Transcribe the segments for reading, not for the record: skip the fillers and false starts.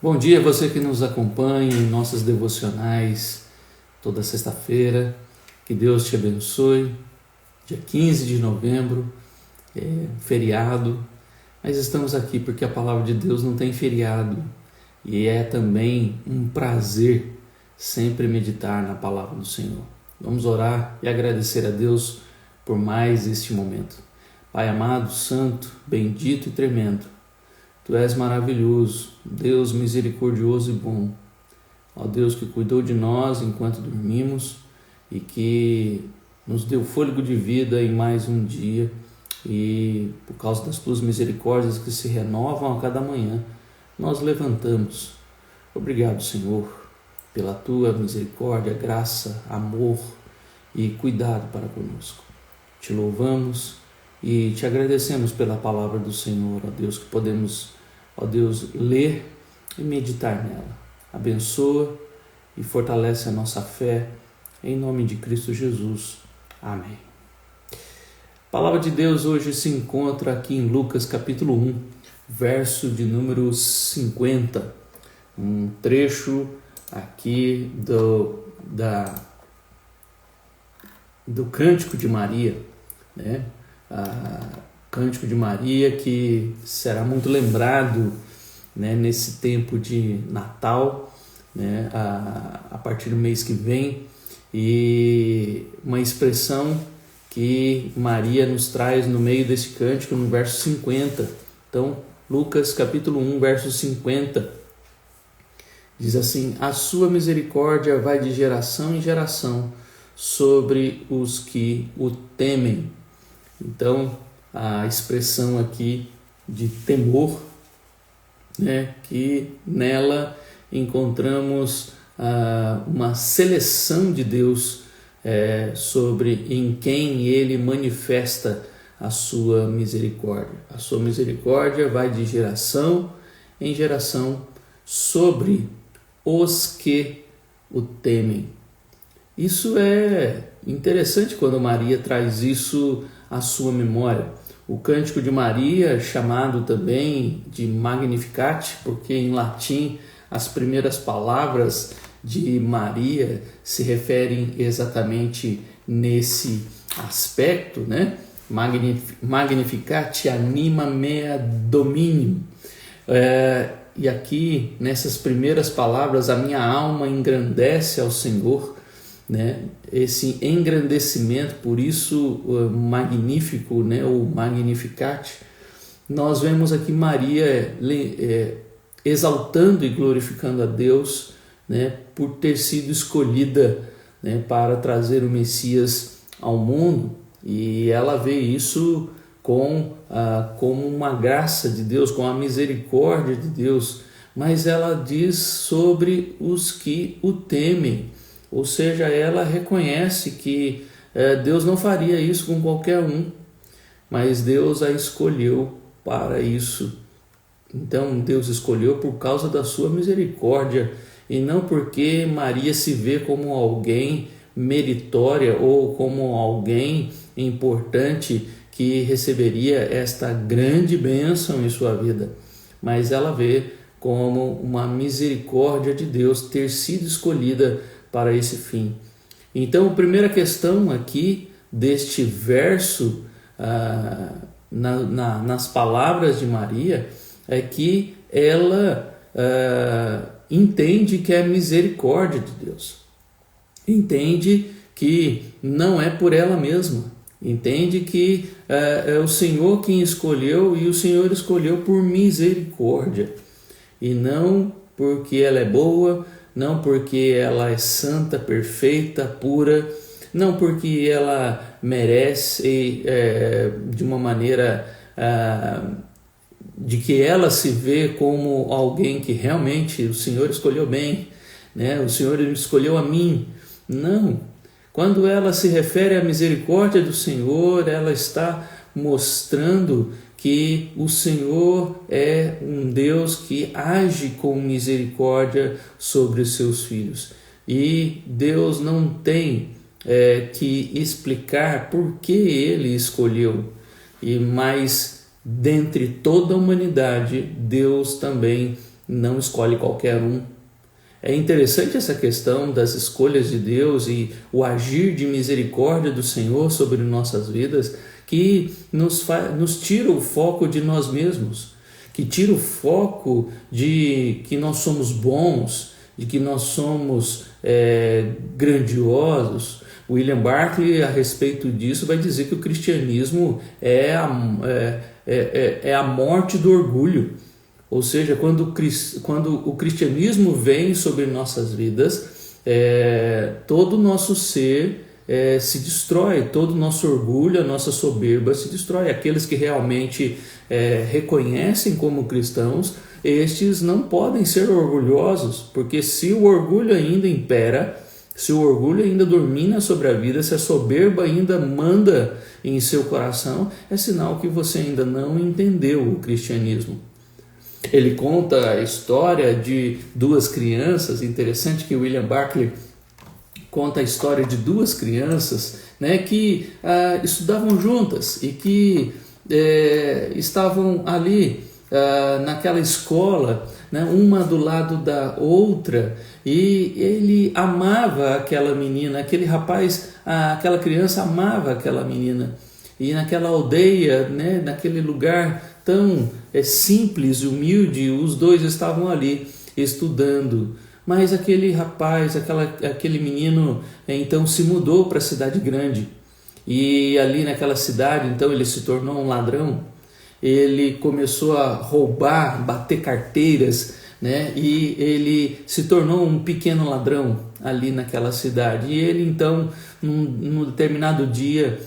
Bom dia, você que nos acompanha em nossas devocionais toda sexta-feira. Que Deus te abençoe. Dia 15 de novembro, feriado, mas estamos aqui porque a palavra de Deus não tem feriado e é também um prazer sempre meditar na palavra do Senhor. Vamos orar e agradecer a Deus por mais este momento. Pai amado, santo, bendito e tremendo, Tu és maravilhoso, Deus misericordioso e bom. Ó Deus que cuidou de nós enquanto dormimos e que nos deu fôlego de vida em mais um dia, e por causa das Tuas misericórdias que se renovam a cada manhã, nós levantamos. Obrigado, Senhor, pela Tua misericórdia, graça, amor e cuidado para conosco. Te louvamos e te agradecemos pela palavra do Senhor, ó Deus, que podemos, ó Deus, ler e meditar nela. Abençoa e fortalece a nossa fé, em nome de Cristo Jesus. Amém. A palavra de Deus hoje se encontra aqui em Lucas capítulo 1, verso de número 50. Um trecho aqui do Cântico de Maria, né? Cântico de Maria, que será muito lembrado, né, nesse tempo de Natal, né, a partir do mês que vem, e uma expressão que Maria nos traz no meio desse cântico, no verso 50. Então, Lucas capítulo 1, verso 50, diz assim: a sua misericórdia vai de geração em geração sobre os que o temem. Então, a expressão aqui de temor, né, que nela encontramos uma seleção de Deus sobre em quem Ele manifesta a sua misericórdia. A sua misericórdia vai de geração em geração sobre os que o temem. Isso é interessante quando Maria traz isso à sua memória. O Cântico de Maria, chamado também de Magnificat, porque em latim as primeiras palavras de Maria se referem exatamente nesse aspecto, né? Magnificat anima mea dominio. E aqui, nessas primeiras palavras, a minha alma engrandece ao Senhor, né? Esse engrandecimento, por isso magnífico, né? O Magnificat. Nós vemos aqui Maria exaltando e glorificando a Deus, né? Por ter sido escolhida, né? Para trazer o Messias ao mundo, e ela vê isso como uma graça de Deus, com a misericórdia de Deus, mas ela diz sobre os que o temem. Ou seja, ela reconhece que Deus não faria isso com qualquer um, mas Deus a escolheu para isso. Então, Deus escolheu por causa da sua misericórdia e não porque Maria se vê como alguém meritória ou como alguém importante que receberia esta grande bênção em sua vida, mas ela vê como uma misericórdia de Deus ter sido escolhida para esse fim. Então, a primeira questão aqui deste verso, nas palavras de Maria, é que ela entende que é misericórdia de Deus. Entende que não é por ela mesma. Entende que é o Senhor quem escolheu, e o Senhor escolheu por misericórdia. E não porque ela é boa, não porque ela é santa, perfeita, pura, não porque ela merece de uma maneira de que ela se vê como alguém que realmente o Senhor escolheu bem, né? O Senhor escolheu a mim. Não. Quando ela se refere à misericórdia do Senhor, ela está mostrando que o Senhor é um Deus que age com misericórdia sobre os seus filhos. E Deus não tem que explicar por que Ele escolheu. Mas dentre toda a humanidade, Deus também não escolhe qualquer um. É interessante essa questão das escolhas de Deus e o agir de misericórdia do Senhor sobre nossas vidas, que nos tira o foco de nós mesmos, que tira o foco de que nós somos bons, de que nós somos grandiosos. William Barclay, a respeito disso, vai dizer que o cristianismo é a morte do orgulho. Ou seja, quando o cristianismo vem sobre nossas vidas, todo o nosso ser se destrói, todo o nosso orgulho, a nossa soberba se destrói. Aqueles que realmente reconhecem como cristãos, estes não podem ser orgulhosos, porque se o orgulho ainda impera, se o orgulho ainda domina sobre a vida, se a soberba ainda manda em seu coração, é sinal que você ainda não entendeu o cristianismo. Ele conta a história de duas crianças. Interessante que William Barclay conta a história de duas crianças, né, que estudavam juntas e que estavam ali naquela escola, né, uma do lado da outra, e ele amava aquela menina, aquele rapaz, aquela criança amava aquela menina. E naquela aldeia, né, naquele lugar tão simples e humilde, os dois estavam ali estudando. Mas aquele rapaz, aquele menino, então se mudou para a cidade grande. E ali naquela cidade, então ele se tornou um ladrão. Ele começou a roubar, bater carteiras, né? E ele se tornou um pequeno ladrão ali naquela cidade. E ele então, num determinado dia,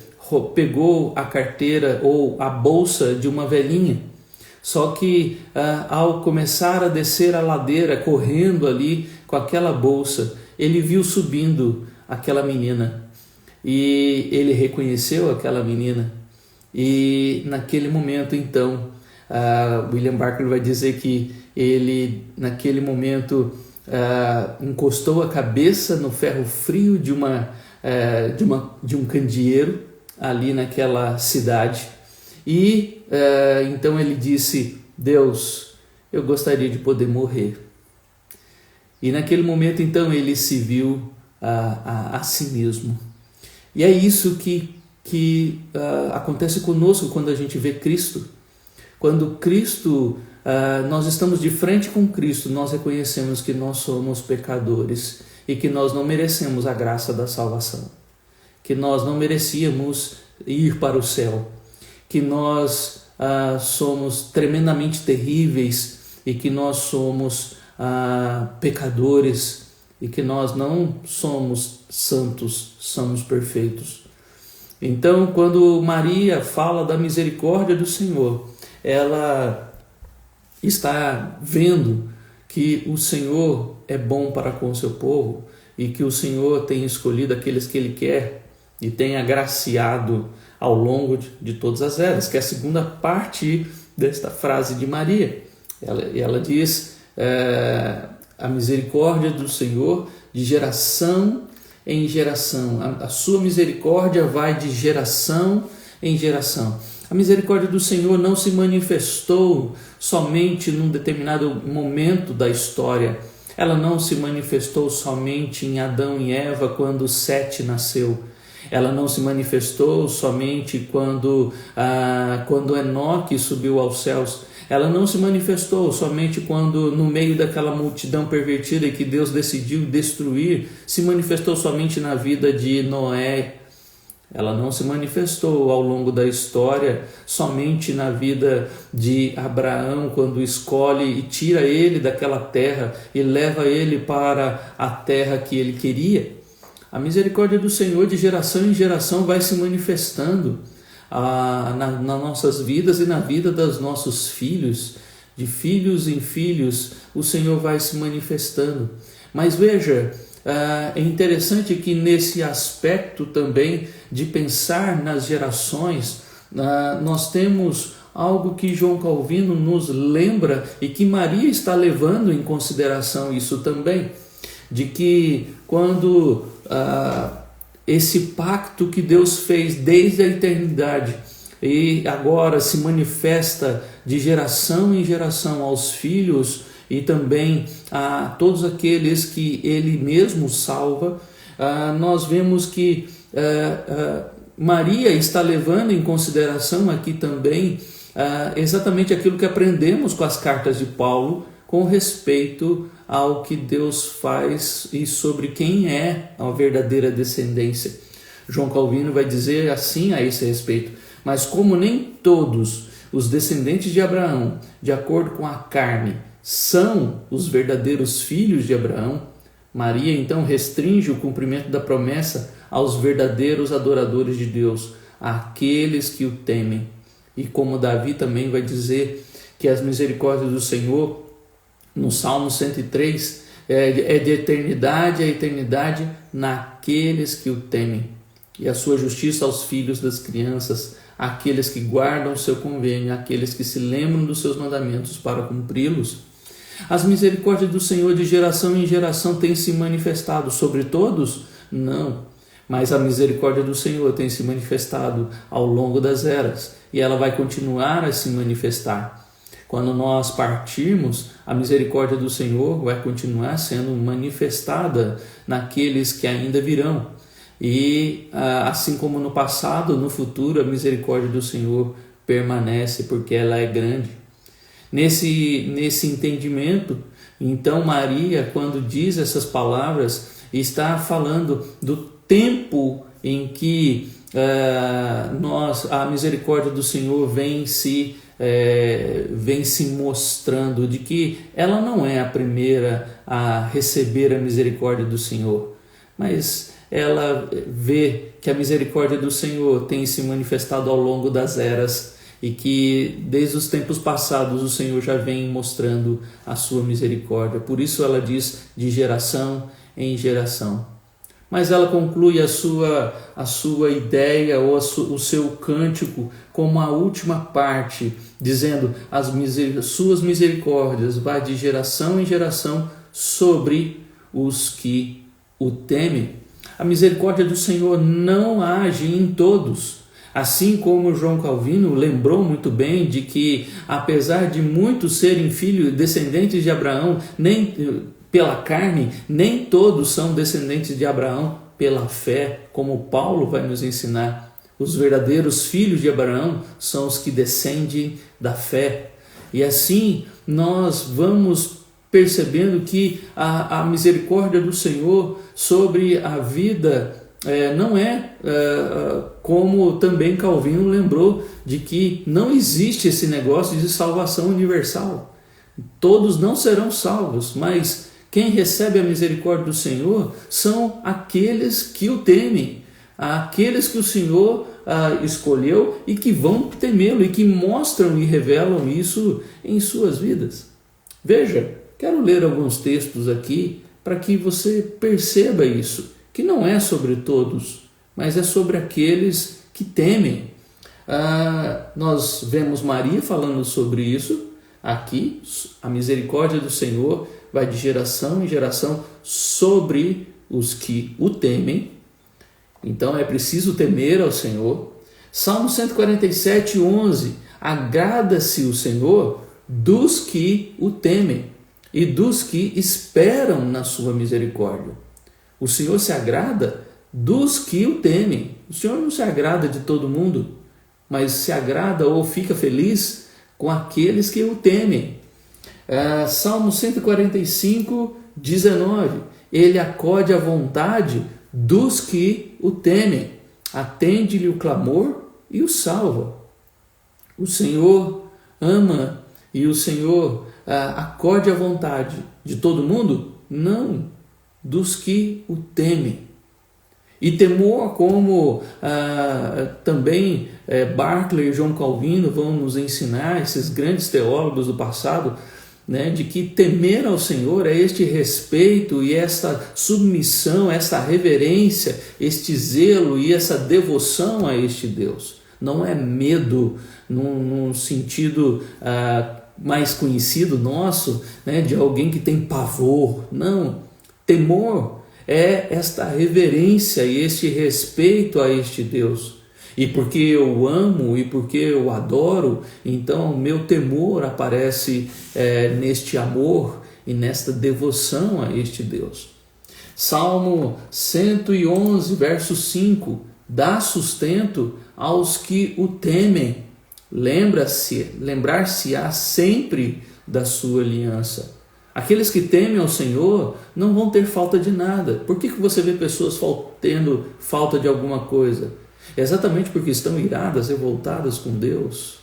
pegou a carteira ou a bolsa de uma velhinha. Só que ao começar a descer a ladeira, correndo ali com aquela bolsa, ele viu subindo aquela menina e ele reconheceu aquela menina. E naquele momento então, William Barclay vai dizer que ele naquele momento encostou a cabeça no ferro frio de um candeeiro ali naquela cidade. E então ele disse: Deus, eu gostaria de poder morrer. E naquele momento então ele se viu a si mesmo. E é isso que acontece conosco quando a gente vê Cristo. Quando Cristo, nós estamos de frente com Cristo, nós reconhecemos que nós somos pecadores e que nós não merecemos a graça da salvação, que nós não merecíamos ir para o céu, que nós somos tremendamente terríveis e que nós somos pecadores e que nós não somos santos, somos perfeitos. Então, quando Maria fala da misericórdia do Senhor, ela está vendo que o Senhor é bom para com o seu povo e que o Senhor tem escolhido aqueles que Ele quer e tem agraciado ao longo de todas as eras, que é a segunda parte desta frase de Maria. Ela diz a misericórdia do Senhor de geração em geração. A sua misericórdia vai de geração em geração. A misericórdia do Senhor não se manifestou somente num determinado momento da história. Ela não se manifestou somente em Adão e Eva quando Sete nasceu. Ela não se manifestou somente quando Enoque subiu aos céus. Ela não se manifestou somente quando, no meio daquela multidão pervertida que Deus decidiu destruir, se manifestou somente na vida de Noé. Ela não se manifestou ao longo da história somente na vida de Abraão, quando escolhe e tira ele daquela terra e leva ele para a terra que ele queria. A misericórdia do Senhor de geração em geração vai se manifestando nas nossas vidas e na vida dos nossos filhos. De filhos em filhos, o Senhor vai se manifestando. Mas veja, é interessante que nesse aspecto também de pensar nas gerações, nós temos algo que João Calvino nos lembra e que Maria está levando em consideração isso também, de que quando esse pacto que Deus fez desde a eternidade e agora se manifesta de geração em geração aos filhos e também a todos aqueles que ele mesmo salva, nós vemos que Maria está levando em consideração aqui também exatamente aquilo que aprendemos com as cartas de Paulo com respeito ao que Deus faz e sobre quem é a verdadeira descendência. João Calvino vai dizer assim a esse respeito: mas como nem todos os descendentes de Abraão, de acordo com a carne, são os verdadeiros filhos de Abraão, Maria então restringe o cumprimento da promessa aos verdadeiros adoradores de Deus, àqueles que o temem. E como Davi também vai dizer que as misericórdias do Senhor, no Salmo 103, é de eternidade a eternidade naqueles que o temem, e a sua justiça aos filhos das crianças, aqueles que guardam o seu convênio, aqueles que se lembram dos seus mandamentos para cumpri-los. As misericórdias do Senhor de geração em geração têm se manifestado sobre todos? Não, mas a misericórdia do Senhor tem se manifestado ao longo das eras, e ela vai continuar a se manifestar. Quando nós partirmos, a misericórdia do Senhor vai continuar sendo manifestada naqueles que ainda virão. E assim como no passado, no futuro, a misericórdia do Senhor permanece, porque ela é grande. Nesse entendimento, então Maria, quando diz essas palavras, está falando do tempo em que a misericórdia do Senhor vem se mostrando, de que ela não é a primeira a receber a misericórdia do Senhor, mas ela vê que a misericórdia do Senhor tem se manifestado ao longo das eras e que desde os tempos passados o Senhor já vem mostrando a sua misericórdia. Por isso ela diz de geração em geração. Mas ela conclui a sua ideia ou o seu cântico como a última parte, dizendo: suas misericórdias vai de geração em geração sobre os que o temem. A misericórdia do Senhor não age em todos. Assim como João Calvino lembrou muito bem de que, apesar de muitos serem filhos descendentes de Abraão, nem pela carne, nem todos são descendentes de Abraão pela fé, como Paulo vai nos ensinar. Os verdadeiros filhos de Abraão são os que descendem da fé. E assim nós vamos percebendo que a misericórdia do Senhor sobre a vida não é como também Calvino lembrou, de que não existe esse negócio de salvação universal. Todos não serão salvos, mas quem recebe a misericórdia do Senhor são aqueles que o temem, aqueles que o Senhor escolheu e que vão temê-lo e que mostram e revelam isso em suas vidas. Veja, quero ler alguns textos aqui para que você perceba isso, que não é sobre todos, mas é sobre aqueles que temem. Nós vemos Maria falando sobre isso aqui. A misericórdia do Senhor vai de geração em geração sobre os que o temem. Então é preciso temer ao Senhor. Salmo 147, 11. Agrada-se o Senhor dos que o temem e dos que esperam na sua misericórdia. O Senhor se agrada dos que o temem. O Senhor não se agrada de todo mundo, mas se agrada ou fica feliz com aqueles que o temem. Salmo 145, 19. Ele acode à vontade dos que o temem, atende-lhe o clamor e o salva. O Senhor ama e o Senhor acode à vontade de todo mundo? Não, dos que o temem. E temor, como também Barclay e João Calvino vão nos ensinar, esses grandes teólogos do passado, né, de que temer ao Senhor é este respeito e esta submissão, esta reverência, este zelo e essa devoção a este Deus. Não é medo num sentido mais conhecido nosso, né, de alguém que tem pavor. Não, temor é esta reverência e este respeito a este Deus. E porque eu amo e porque eu adoro, então o meu temor aparece neste amor e nesta devoção a este Deus. Salmo 111, verso 5, dá sustento aos que o temem. Lembrar-se-á sempre da sua aliança. Aqueles que temem ao Senhor não vão ter falta de nada. Por que você vê pessoas tendo falta de alguma coisa? É exatamente porque estão iradas, revoltadas com Deus,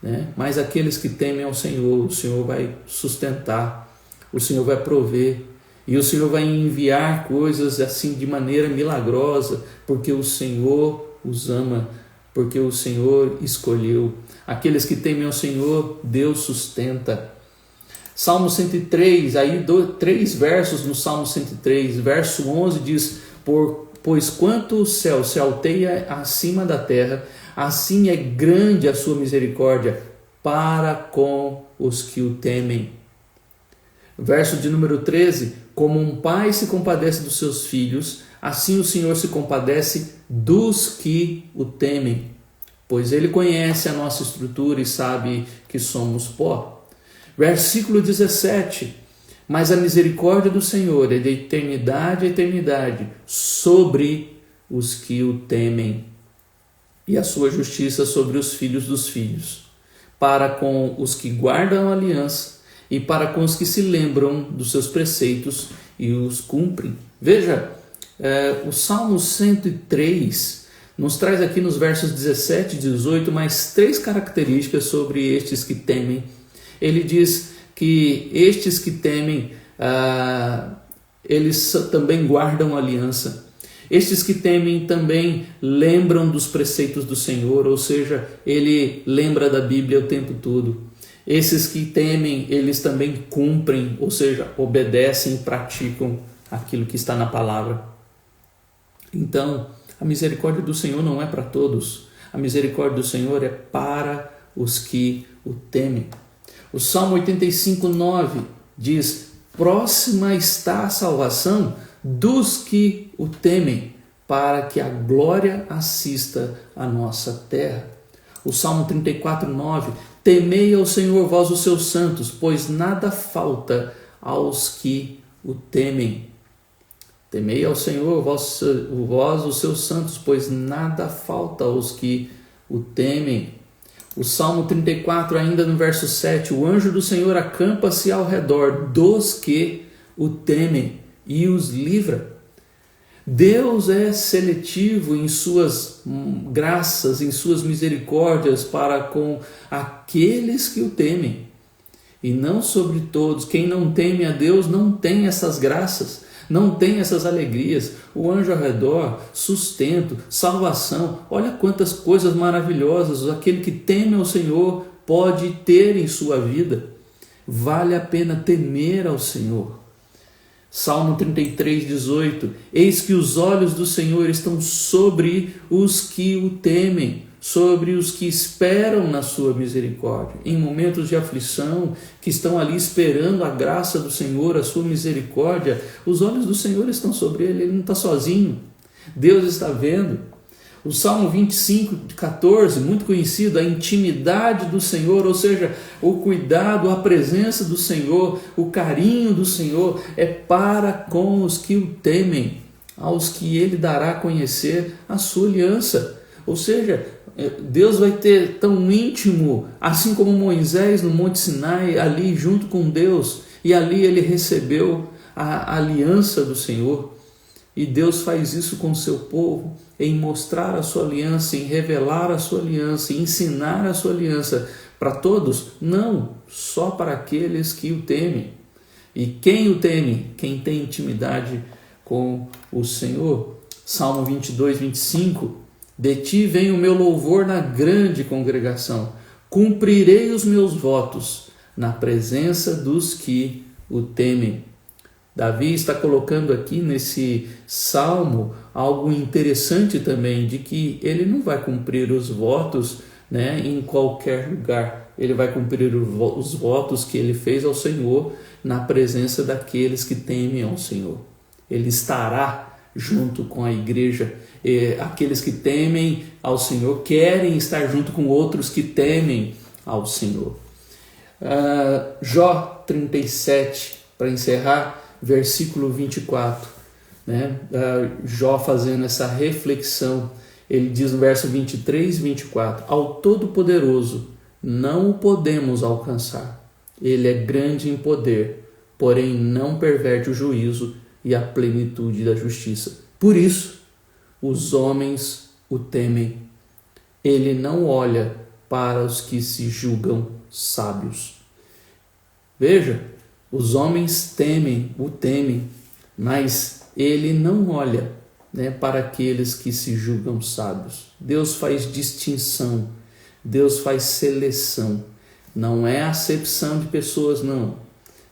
né? Mas aqueles que temem ao Senhor, o Senhor vai sustentar, o Senhor vai prover, e o Senhor vai enviar coisas assim de maneira milagrosa, porque o Senhor os ama, porque o Senhor escolheu. Aqueles que temem ao Senhor, Deus sustenta. Salmo 103, aí 3 versos no Salmo 103, verso 11 diz: Pois quanto o céu se alteia acima da terra, assim é grande a sua misericórdia para com os que o temem. Verso de número 13: Como um pai se compadece dos seus filhos, assim o Senhor se compadece dos que o temem, pois Ele conhece a nossa estrutura e sabe que somos pó. Versículo 17: Mas a misericórdia do Senhor é de eternidade a eternidade sobre os que o temem, e a sua justiça sobre os filhos dos filhos, para com os que guardam a aliança e para com os que se lembram dos seus preceitos e os cumprem. Veja, o Salmo 103 nos traz aqui nos versos 17 e 18 mais 3 características sobre estes que temem. Ele diz que estes que temem, eles também guardam a aliança. Estes que temem também lembram dos preceitos do Senhor, ou seja, ele lembra da Bíblia o tempo todo. Esses que temem, eles também cumprem, ou seja, obedecem e praticam aquilo que está na palavra. Então, a misericórdia do Senhor não é para todos. A misericórdia do Senhor é para os que o temem. O Salmo 85, 9 diz: Próxima está a salvação dos que o temem, para que a glória assista a nossa terra. O Salmo 34, 9: Temei ao Senhor, vós os seus santos, pois nada falta aos que o temem. Temei ao Senhor, vós os seus santos, pois nada falta aos que o temem. O Salmo 34, ainda no verso 7, o anjo do Senhor acampa-se ao redor dos que o temem e os livra. Deus é seletivo em suas graças, em suas misericórdias para com aqueles que o temem, e não sobre todos. Quem não teme a Deus não tem essas graças, não tem essas alegrias. O anjo ao redor, sustento, salvação, olha quantas coisas maravilhosas aquele que teme ao Senhor pode ter em sua vida. Vale a pena temer ao Senhor. Salmo 33, 18: Eis que os olhos do Senhor estão sobre os que o temem, sobre os que esperam na sua misericórdia. Em momentos de aflição, que estão ali esperando a graça do Senhor, a sua misericórdia, os olhos do Senhor estão sobre ele, ele não está sozinho. Deus está vendo. O Salmo 25, 14, muito conhecido, a intimidade do Senhor, ou seja, o cuidado, a presença do Senhor, o carinho do Senhor é para com os que o temem, aos que ele dará a conhecer a sua aliança. Ou seja, Deus vai ter tão íntimo, assim como Moisés no Monte Sinai, ali junto com Deus, e ali ele recebeu a aliança do Senhor. E Deus faz isso com o seu povo, em mostrar a sua aliança, em revelar a sua aliança, em ensinar a sua aliança para todos? Não, só para aqueles que o temem. E quem o teme? Quem tem intimidade com o Senhor. Salmo 22, 25: De ti vem o meu louvor na grande congregação, cumprirei os meus votos na presença dos que o temem. Davi está colocando aqui nesse salmo algo interessante também, de que ele não vai cumprir os votos, em qualquer lugar. Ele vai cumprir os votos que ele fez ao Senhor na presença daqueles que temem ao Senhor. Ele estará junto com a igreja. Aqueles que temem ao Senhor querem estar junto com outros que temem ao Senhor. Jó 37, para encerrar, versículo 24, né? Jó fazendo essa reflexão, ele diz no verso 23 e 24: ao Todo-Poderoso não o podemos alcançar, ele é grande em poder, porém não perverte o juízo e a plenitude da justiça. Por isso, os homens o temem. Ele não olha para os que se julgam sábios. Veja, os homens o temem, mas ele não olha, né, para aqueles que se julgam sábios. Deus faz distinção, Deus faz seleção. Não é acepção de pessoas, não,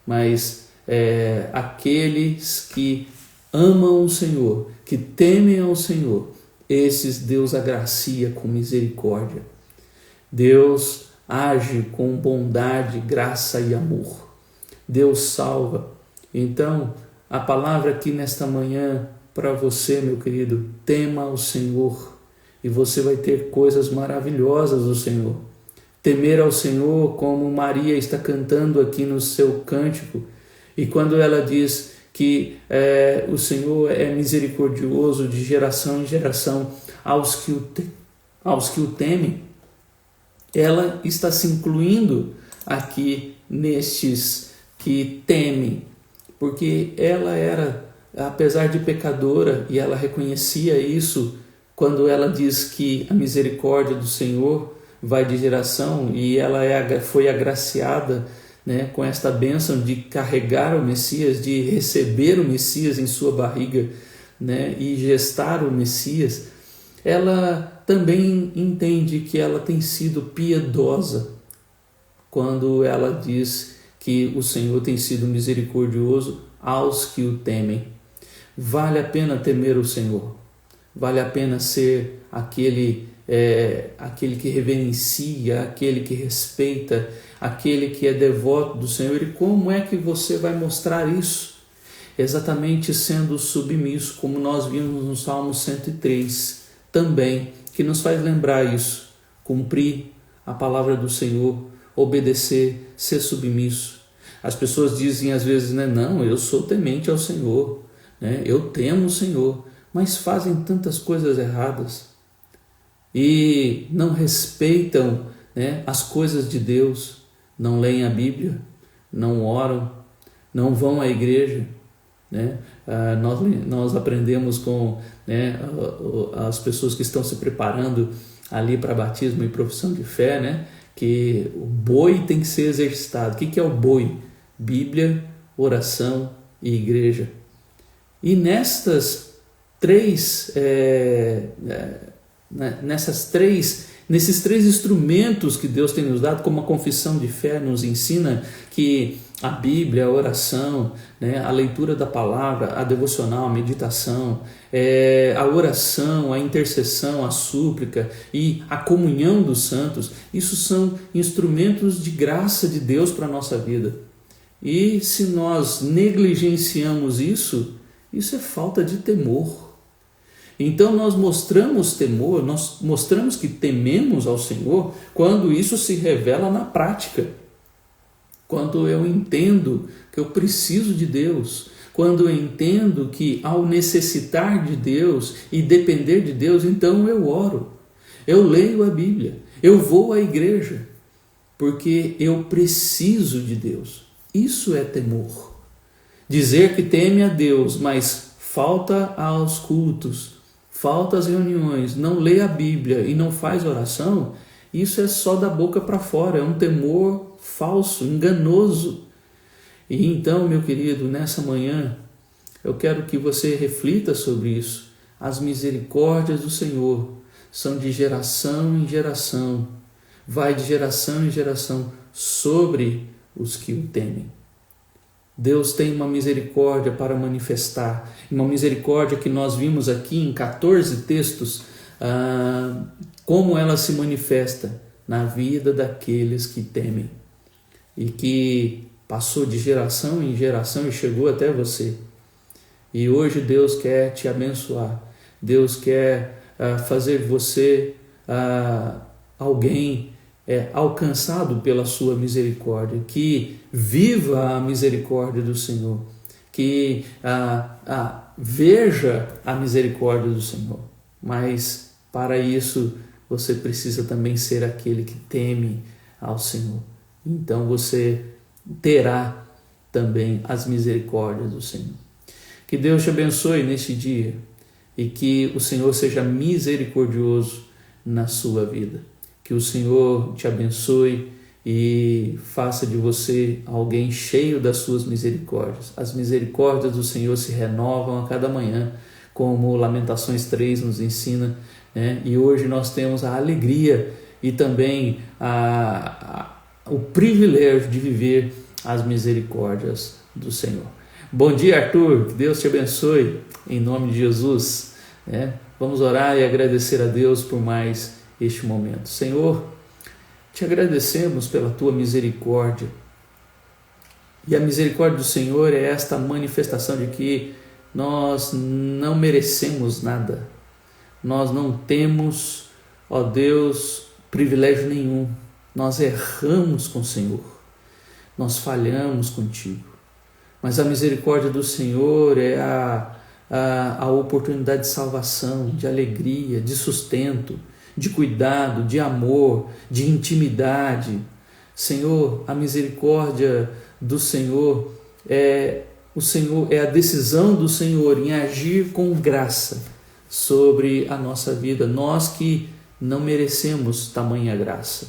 mas aqueles que amam o Senhor, que temem ao Senhor, esses Deus agracia com misericórdia. Deus age com bondade, graça e amor. Deus salva. Então, a palavra aqui nesta manhã para você, meu querido: tema o Senhor e você vai ter coisas maravilhosas do Senhor. Temer ao Senhor, como Maria está cantando aqui no seu cântico, e quando ela diz que o Senhor é misericordioso de geração em geração aos que o temem, ela está se incluindo aqui nestes que temem, porque ela era, apesar de pecadora, e ela reconhecia isso quando ela diz que a misericórdia do Senhor vai de geração, e ela foi agraciada, né, com esta bênção de carregar o Messias, de receber o Messias em sua barriga, né, e gestar o Messias. Ela também entende que ela tem sido piedosa quando ela diz que o Senhor tem sido misericordioso aos que o temem. Vale a pena temer o Senhor, vale a pena ser aquele que reverencia, aquele que respeita, aquele que é devoto do Senhor. E como é que você vai mostrar isso? Exatamente sendo submisso, como nós vimos no Salmo 103 também, que nos faz lembrar isso: cumprir a palavra do Senhor, obedecer, ser submisso. As pessoas dizem às vezes, né, não, eu sou temente ao Senhor, né, eu temo o Senhor, mas fazem tantas coisas erradas e não respeitam, né, as coisas de Deus, não leem a Bíblia, não oram, não vão à igreja, né? Nós aprendemos com, né, as pessoas que estão se preparando ali para batismo e profissão de fé, né, que o boi tem que ser exercitado. O que é o boi? Bíblia, oração e igreja. E nesses três instrumentos que Deus tem nos dado, como a confissão de fé nos ensina que a Bíblia, a oração, né, a leitura da palavra, a devocional, a meditação, a oração, a intercessão, a súplica e a comunhão dos santos, isso são instrumentos de graça de Deus para a nossa vida. E se nós negligenciamos isso é falta de temor. Então nós mostramos temor, nós mostramos que tememos ao Senhor quando isso se revela na prática. Quando eu entendo que eu preciso de Deus, quando eu entendo que ao necessitar de Deus e depender de Deus, então eu oro, eu leio a Bíblia, eu vou à igreja, porque eu preciso de Deus. Isso é temor. Dizer que teme a Deus, mas falta aos cultos, falta às reuniões, não lê a Bíblia e não faz oração, isso é só da boca para fora, é um temor falso, enganoso. E então, meu querido, nessa manhã, eu quero que você reflita sobre isso. As misericórdias do Senhor são de geração em geração, vai de geração em geração sobre os que o temem. Deus tem uma misericórdia para manifestar, uma misericórdia que nós vimos aqui em 14 textos, como ela se manifesta na vida daqueles que temem e que passou de geração em geração e chegou até você. E hoje Deus quer te abençoar. Deus quer fazer você alguém alcançado pela sua misericórdia, que viva a misericórdia do Senhor, que veja a misericórdia do Senhor. Mas para isso você precisa também ser aquele que teme ao Senhor. Então você terá também as misericórdias do Senhor. Que Deus te abençoe neste dia e que o Senhor seja misericordioso na sua vida. Que o Senhor te abençoe e faça de você alguém cheio das suas misericórdias. As misericórdias do Senhor se renovam a cada manhã, como Lamentações 3 nos ensina, né? E hoje nós temos a alegria e também o privilégio de viver as misericórdias do Senhor. Bom dia, Arthur, que Deus te abençoe, em nome de Jesus. Vamos orar e agradecer a Deus por mais este momento. Senhor, te agradecemos pela tua misericórdia. E a misericórdia do Senhor é esta manifestação de que nós não merecemos nada. Nós não temos, ó Deus, privilégio nenhum. Nós erramos com o Senhor. Nós falhamos contigo. Mas a misericórdia do Senhor é a oportunidade de salvação, de alegria, de sustento, de cuidado, de amor, de intimidade. Senhor, a misericórdia do Senhor é a decisão do Senhor em agir com graça sobre a nossa vida, nós que não merecemos tamanha graça.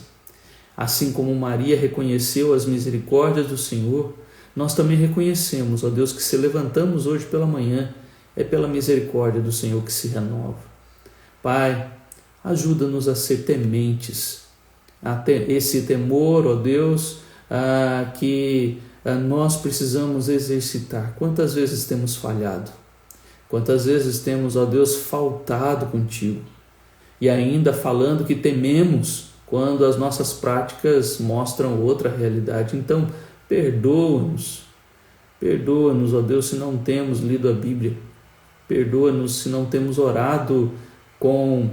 Assim como Maria reconheceu as misericórdias do Senhor, nós também reconhecemos, ó Deus, que se levantamos hoje pela manhã, é pela misericórdia do Senhor que se renova. Pai, ajuda-nos a ser tementes, a ter esse temor, ó Deus, que nós precisamos exercitar. Quantas vezes temos falhado? Quantas vezes temos, ó Deus, faltado contigo? E ainda falando que tememos, quando as nossas práticas mostram outra realidade. Então, perdoa-nos, ó Deus, se não temos lido a Bíblia. Perdoa-nos se não temos orado com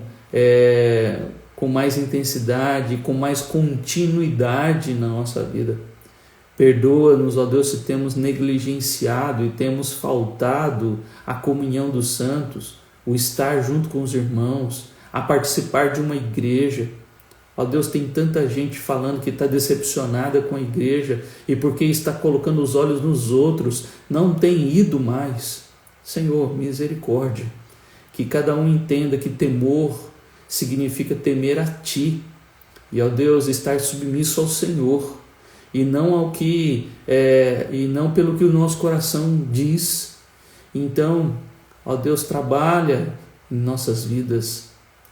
mais intensidade, com mais continuidade na nossa vida. Perdoa-nos, ó Deus, se temos negligenciado e temos faltado a comunhão dos santos, o estar junto com os irmãos, a participar de uma igreja. Ó Deus, tem tanta gente falando que está decepcionada com a igreja e porque está colocando os olhos nos outros, não tem ido mais. Senhor, misericórdia, que cada um entenda que temor significa temer a Ti e, ó Deus, estar submisso ao Senhor e não pelo que o nosso coração diz. Então, ó Deus, trabalha em nossas vidas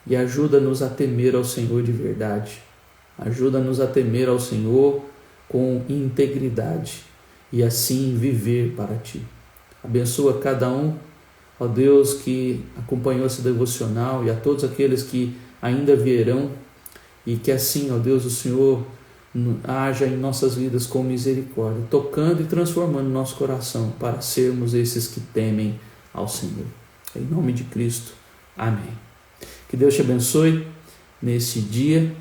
e ajuda-nos a temer ao Senhor de verdade. Ajuda-nos a temer ao Senhor com integridade e assim viver para Ti. Abençoa cada um, ó Deus, que acompanhou esse devocional e a todos aqueles que ainda virão e que assim, ó Deus, o Senhor haja em nossas vidas com misericórdia, tocando e transformando nosso coração para sermos esses que temem ao Senhor. Em nome de Cristo. Amém. Que Deus te abençoe nesse dia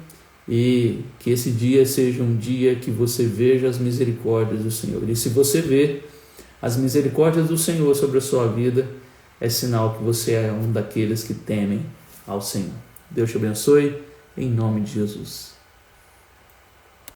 e que esse dia seja um dia que você veja as misericórdias do Senhor. E se você vê as misericórdias do Senhor sobre a sua vida, é sinal que você é um daqueles que temem ao Senhor. Deus te abençoe, em nome de Jesus.